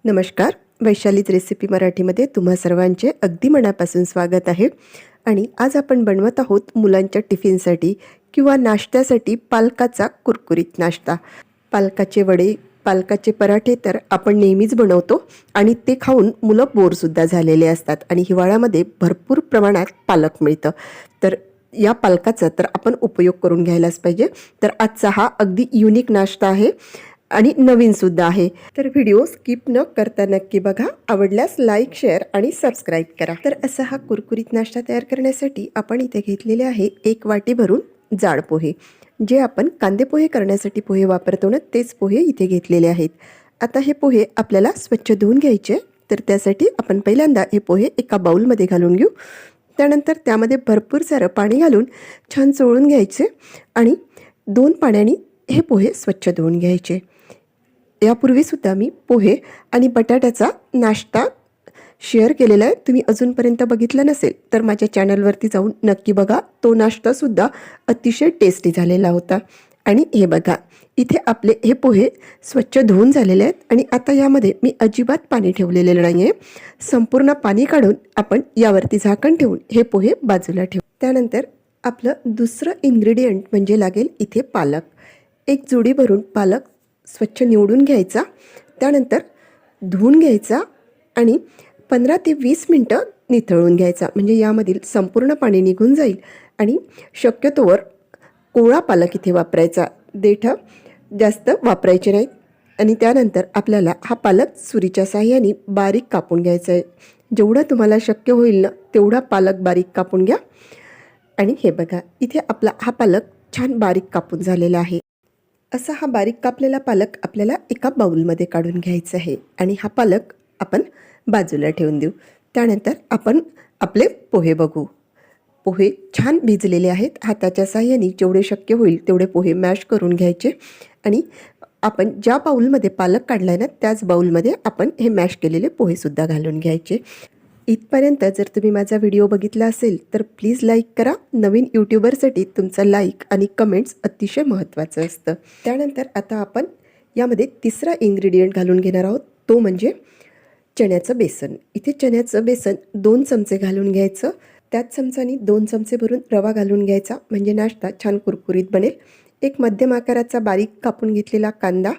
नमस्कार. वैशालीच रेसिपी मराठीमध्ये तुम्हा सर्वांचे अगदी मनापासून स्वागत आहे. आणि आज आपण बनवत आहोत मुलांच्या टिफिनसाठी किंवा नाश्त्यासाठी पालकाचा कुरकुरीत नाश्ता. पालकाचे वडे, पालकाचे पराठे तर आपण नेहमीच बनवतो आणि ते खाऊन मुलं बोरसुद्धा झालेले असतात आणि हिवाळ्यामध्ये भरपूर प्रमाणात पालक मिळतं. तर या पालकाचा तर आपण उपयोग करून घ्यायलाच पाहिजे. तर आजचा हा अगदी युनिक नाश्ता आहे आणि नवीनसुद्धा आहे. तर व्हिडिओ स्किप न करता नक्की बघा. आवडल्यास लाईक, शेअर आणि सबस्क्राईब करा. तर असा हा कुरकुरीत नाश्ता तयार करण्यासाठी आपण इथे घेतलेले आहे 1 वाटी भरून जाड पोहे. जे आपण कांदे पोहे करण्यासाठी पोहे वापरतो ना, तेच पोहे इथे घेतलेले आहेत. आता हे पोहे आपल्याला स्वच्छ धुवून घ्यायचे. तर त्यासाठी आपण पहिल्यांदा हे पोहे एका बाउलमध्ये घालून घेऊ. त्यानंतर त्यामध्ये भरपूर सारं पाणी घालून छान चोळून घ्यायचे आणि 2 पाण्याने हे पोहे स्वच्छ धुवून घ्यायचे. यापूर्वीसुद्धा मी पोहे आणि बटाट्याचा नाश्ता शेअर केलेला आहे. तुम्ही अजूनपर्यंत बघितला नसेल तर माझ्या चॅनलवरती जाऊन नक्की बघा. तो नाश्तासुद्धा अतिशय टेस्टी झालेला होता. आणि हे बघा, इथे आपले हे पोहे स्वच्छ धुवून झालेले आहेत आणि आता यामध्ये मी अजिबात पाणी ठेवलेलं नाही आहे. संपूर्ण पाणी काढून आपण यावरती झाकण ठेवून हे पोहे बाजूला ठेवू. त्यानंतर आपलं दुसरं इन्ग्रेडियंट म्हणजे लागेल इथे पालक. एक जुडी भरून पालक स्वच्छ निवडून घ्यायचा, त्यानंतर धुवून घ्यायचा आणि 15 ते 20 मिनटं निथळून घ्यायचा. म्हणजे यामधील संपूर्ण पाणी निघून जाईल. आणि शक्यतोवर कोवळा पालक इथे वापरायचा, देठं जास्त वापरायचे नाहीत. आणि त्यानंतर आपल्याला हा पालक सुरीच्या साहाय्याने बारीक कापून घ्यायचा आहे. जेवढं तुम्हाला शक्य होईल ना तेवढा पालक बारीक कापून घ्या. आणि हे बघा, इथे आपला हा पालक छान बारीक कापून झालेला आहे. असा हा बारीक कापलेला पालक आपल्याला एका बाउलमध्ये काढून घ्यायचा आहे आणि हा पालक आपण बाजूला ठेवून देऊ. त्यानंतर आपण आपले पोहे बघू. पोहे छान भिजलेले आहेत. हाताच्या साहाय्याने जेवढे शक्य होईल तेवढे पोहे मॅश करून घ्यायचे आणि आपण ज्या बाउलमध्ये पालक काढला आहे ना त्याच बाउलमध्ये आपण हे मॅश केलेले पोहेसुद्धा घालून घ्यायचे. इथपर्यंत जर तुम्ही माझा व्हिडिओ बघितला असेल तर प्लीज लाईक करा. नवीन यूट्यूबरसाठी तुमचा लाईक आणि कमेंट्स अतिशय महत्त्वाचं असतं. त्यानंतर आता आपण यामध्ये तिसरा इन्ग्रेडियंट घालून घेणार आहोत, तो म्हणजे चण्याचं बेसन. इथे चण्याचं बेसन 2 चमचे घालून घ्यायचं. त्याच चमचानी 2 चमचे भरून रवा घालून घ्यायचा, म्हणजे नाश्ता छान कुरकुरीत बनेल. एक मध्यम आकाराचा बारीक कापून घेतलेला कांदा,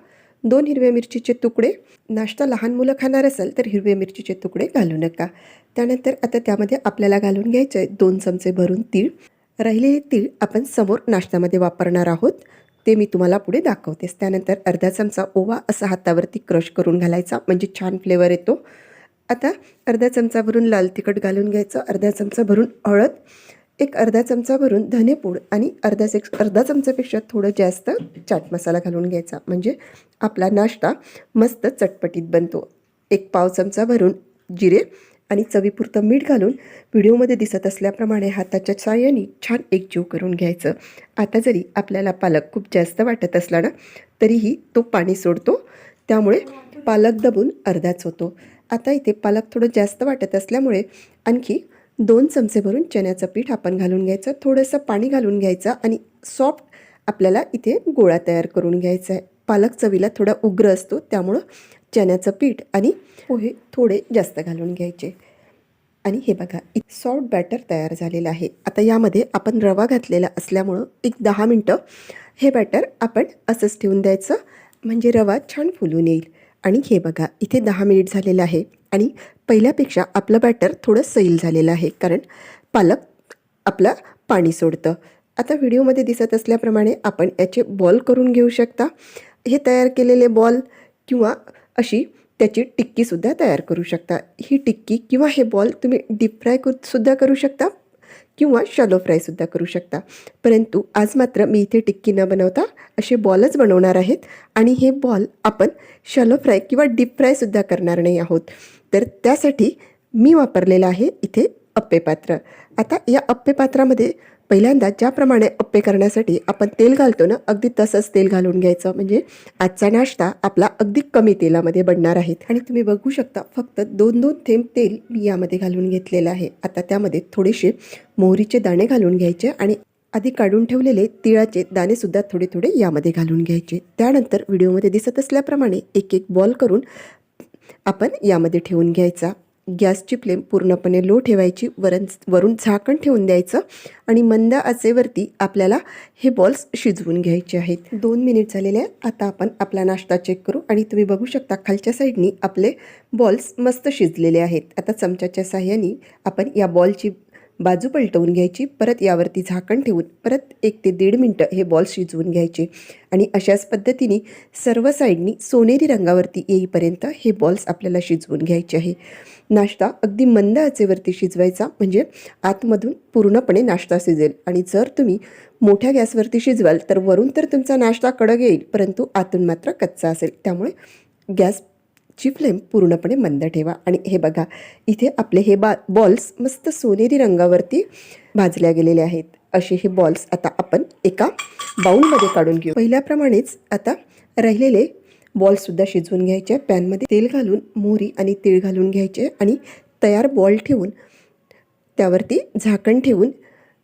2 हिरव्या मिरचीचे तुकडे. नाश्ता लहान मुलं खाणार असेल तर हिरव्या मिरचीचे तुकडे घालू नका. त्यानंतर आता त्यामध्ये आपल्याला घालून घ्यायचं आहे 2 चमचे भरून तीळ. राहिलेले तीळ आपण समोर नाश्त्यामध्ये वापरणार आहोत, ते मी तुम्हाला पुढे दाखवतेस. त्यानंतर अर्धा चमचा ओवा असा हातावरती क्रश करून घालायचा, म्हणजे छान फ्लेवर येतो. आता अर्धा चमचा भरून लाल तिखट घालून घ्यायचं, अर्धा चमचा भरून हळद, एक अर्धा चमचा भरून धनेपूड आणि अर्धा चमचापेक्षा थोडं जास्त चाट मसाला घालून घ्यायचा, म्हणजे आपला नाश्ता मस्त चटपटीत बनतो. एक पाव चमचा भरून जिरे आणि चवीपुरतं मीठ घालून व्हिडिओमध्ये दिसत असल्याप्रमाणे हाताच्या साहाय्याने छान एकजीव करून घ्यायचं. आता जरी आपल्याला पालक खूप जास्त वाटत असला ना तरीही तो पाणी सोडतो, त्यामुळे पालक दबून अर्धाच होतो. आता इथे पालक थोडं जास्त वाटत असल्यामुळे आणखी 2 चमचे भरून चण्याचं पीठ आपण घालून घ्यायचं. थोडंसं पाणी घालून घ्यायचं आणि सॉफ्ट आपल्याला इथे गोळा तयार करून घ्यायचा आहे. पालक चवीला थोडा उग्र असतो, त्यामुळं चण्याचं पीठ आणि पोहे थोडे जास्त घालून घ्यायचे. आणि हे बघा, सॉफ्ट बॅटर तयार झालेलं आहे. आता यामध्ये आपण रवा घातलेला असल्यामुळं एक 10 मिनटं हे बॅटर आपण असंच ठेवून द्यायचं, म्हणजे रवा छान फुलून येईल. आणि हे बघा, इथे 10 मिनिट झालेलं आहे आणि पहिल्यापेक्षा आपलं बॅटर थोडं सैल झालेलं आहे, कारण पालक आपला पाणी सोडतं. आता व्हिडिओमध्ये दिसत असल्याप्रमाणे आपण याचे बॉल करून घेऊ शकता. हे तयार केलेले बॉल किंवा अशी त्याची टिक्कीसुद्धा तयार करू शकता. ही टिक्की किंवा हे बॉल तुम्ही डीप फ्राय सुद्धा करू शकता किंवा शॅलो फ्रायसुद्धा करू शकता. परंतु आज मात्र मी इथे टिक्की न बनवता असे बॉलच बनवणार आहेत आणि हे बॉल आपण शॅलो फ्राय किंवा डीप फ्रायसुद्धा करणार नाही आहोत. तर त्यासाठी मी वापरलेलं आहे इथे अप्पे पात्र. आता या अप्पे पात्रामध्ये पहिल्यांदा ज्याप्रमाणे अप्पे करण्यासाठी आपण तेल घालतो ना, अगदी तसंच तेल घालून घ्यायचं, म्हणजे आजचा नाश्ता आपला अगदी कमी तेलामध्ये बनणार आहे. आणि तुम्ही बघू शकता फक्त 2-2 थेंब तेल मी यामध्ये घालून घेतलेलं आहे. आता त्यामध्ये थोडेसे मोहरीचे दाणे घालून घ्यायचे आणि आधी काढून ठेवलेले तिळाचे दाणेसुद्धा थोडे थोडे यामध्ये घालून घ्यायचे. त्यानंतर व्हिडिओमध्ये दिसत असल्याप्रमाणे एक एक बॉल करून आपण यामध्ये ठेवून घ्यायचा. गॅसची फ्लेम पूर्णपणे लो ठेवायची, वरून झाकण ठेवून द्यायचं आणि मंद आचेवरती आपल्याला हे बॉल्स शिजवून घ्यायचे आहेत. 2 मिनिट झालेले आहे. आता आपण आपला नाश्ता चेक करू आणि तुम्ही बघू शकता खालच्या साईडनी आपले बॉल्स मस्त शिजलेले आहेत. आता चमच्याच्या साहाय्याने आपण या बॉलची बाजू पलटवून घ्यायची, परत यावरती झाकण ठेवून परत 1 ते 1.5 मिनटं हे बॉल्स शिजवून घ्यायचे आणि अशाच पद्धतीने सर्व साईडनी सोनेरी रंगावरती येईपर्यंत हे बॉल्स आपल्याला शिजवून घ्यायचे आहे. नाश्ता अगदी मंद आचेवरती शिजवायचा, म्हणजे आतमधून पूर्णपणे नाश्ता शिजेल. आणि जर तुम्ही मोठ्या गॅसवरती शिजवाल तर वरून तर तुमचा नाश्ता कडक येईल, परंतु आतून मात्र कच्चा असेल. त्यामुळे गॅसची फ्लेम पूर्णपणे मंद ठेवा. आणि हे बघा, इथे आपले हे बॉल्स मस्त सोनेरी रंगावरती भाजल्या गेलेले आहेत. असे हे बॉल्स आता आपण एका बाउलमध्ये काढून घेऊ. पहिल्याप्रमाणेच आता राहिलेले बॉलसुद्धा शिजवून घ्यायचे. पॅनमध्ये तेल घालून मोहरी आणि तीळ घालून घ्यायचे आणि तयार बॉल ठेवून त्यावरती झाकण ठेवून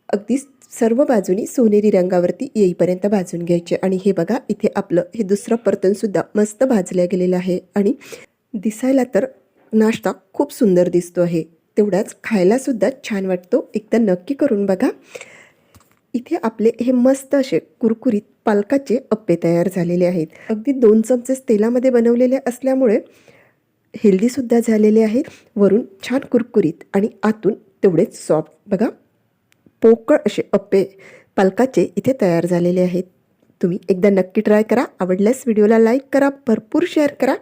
अगदी सर्व बाजूनी सोनेरी रंगावरती येईपर्यंत भाजून घ्यायचे. आणि हे बघा, इथे आपलं हे दुसरं परतनसुद्धा मस्त भाजल्या गेलेलं आहे आणि दिसायला तर नाश्ता खूप सुंदर दिसतो आहे, तेवढाच खायलासुद्धा छान वाटतो. एकदा नक्की करून बघा. इथे आपले हे मस्त असे कुरकुरीत पालकाचे अप्पे तयार झालेले आहेत. अगदी 2 चमचे तेलामध्ये बनवलेले असल्यामुळे हेल्दीसुद्धा झालेले आहेत. वरून छान कुरकुरीत आणि आतून तेवढेच सॉफ्ट. बघा, पोकळ असे अप्पे पालकाचे इथे तयार झालेले आहेत. तुम्ही एकदा नक्की ट्राय करा. आवडल्यास व्हिडिओला लाईक करा, भरपूर शेअर करा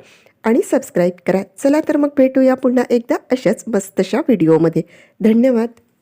आणि सबस्क्राईब करा. चला तर मग भेटूया पुन्हा एकदा अशाच मस्तशा व्हिडिओमध्ये. धन्यवाद.